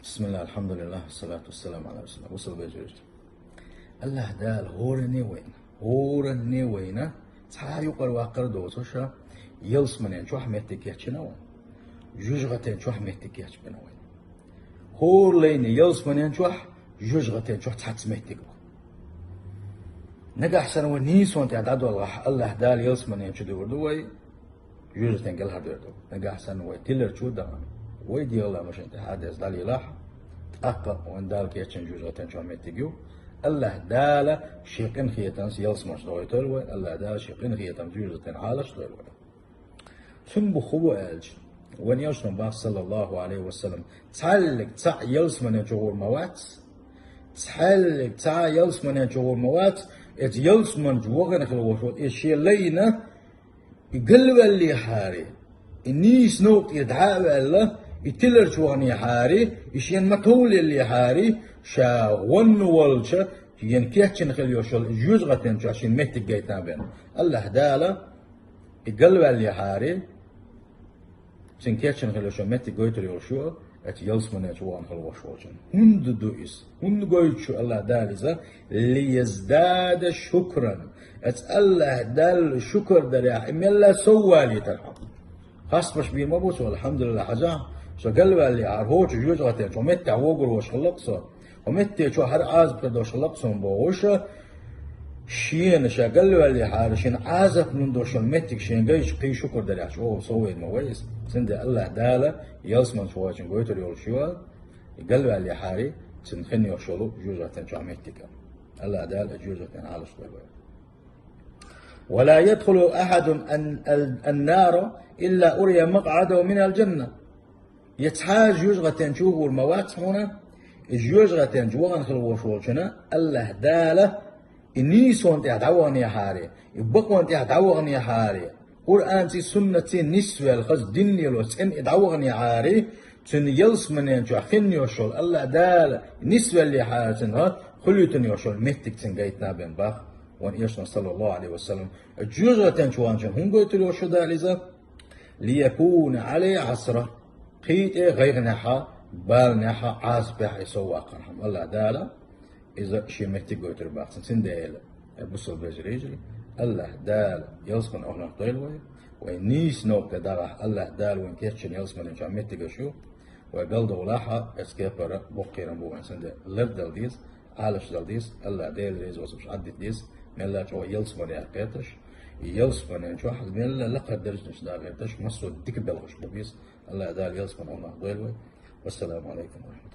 بسم الله الحمد لله والصلاة والسلام على رسول الله وصل بجرج الله دال هورني وين تحايو قر دوسوشا يلس منين شو حمتك يحشنوا جوجغتين شو حمتك يحشبنوين هور لين يلس منين شو جوجغتين شو تحتسمتك نجا حسن ونيس وانت عدو الله دال يلس منين شو دوردوي جوجغتين قال هردو نجا حسن وتيلر شو دام ويدي الله مش انت حادث دالي لاح تأقى وان دالك يتشن جوجغتين شو حمتك الله دال شيقين خيتان يلس مش دوي تلوي الله دال شيقين خيتان جوجغتين عالش تلوي ثم بخو ألج وان يوشن باق صلى الله عليه وسلم تعلق تع يلس من جور موات تعلق تع يلس من جور موات ات يلس من جوغن خلوشوت اشي لينا يقلب اللي حاري النيس نوت يدعى الله يتلر شوغني حاري اشين مطول اللي حاري شا ون والشا ين كيتشن خليوشل جوزغتن شو عشان ميت جيتان بين الله دالا يقلب اللي حاري سن كيتشن خلوشل ميت جيتر يوشوا ات يلس من يتوان خلوشوجن هند دويس هند جيتشو الله دالزا ليزداد شكرا ات الله دال شكر دريا املا سوالي ترحم خاص مش بين مبوس والحمد لله حاجه شو قلب اللي عرهوش جوزغتن شو ميت عوغر وش خلقصه ومتى شو هر عازب كدوش لقصهم بوش شين شاقل واللي حارشين عازب من دوش المتك شين جايش قي شكر دريعش اوه صوي المويس سند الله دالا يلسمن شواجن قويتر يول شوا يقل واللي حاري سنخني وشولو جوزة شو عمتك الله دالا جوزة على شوي ولا يدخل أحد النار إلا أري مقعده من الجنة يتحاج جوزة شوه الموات هنا الجوجغتين جوغن خلوشوشنا الله داله النيس وانت يدعوغني حاري يبقى وانت يدعوغني حاري قرآن تي سنة نسوة الخز ديني لو تن يدعوغني حاري تن يلس منين جو خني وشول الله داله نسوة اللي حاري تنها خليتن يوشول مهتك تنجيتنا بين باخ وان يشنا صلى الله عليه وسلم الجوجغتين جوانشن هم قلت له شو داليزا ليكون عليه عصرة قيت غير نحا بال نحا عاز بح يسوى قرحم الله دالا إذا شيء متجو تربح سنديل بصل بجريجلي الله دال يلسمن أهنا طيلوي ونيس نوك دارح الله دال وين كيتشن يلسمن إن شاء متجو شو وقلد ولاحة اسكيبر بقيرا بوين سند لردل ديس عالش دل ديس الله دال ريز وصبش عدت ديس ملا شو يلسمن يا قيتش يلسمن إن شاء حد ملا لقد درجنش دا قيتش مصر ديك بلغش ببيس الله دال يلسمن أهنا طيلوي والسلام عليكم ورحمة الله.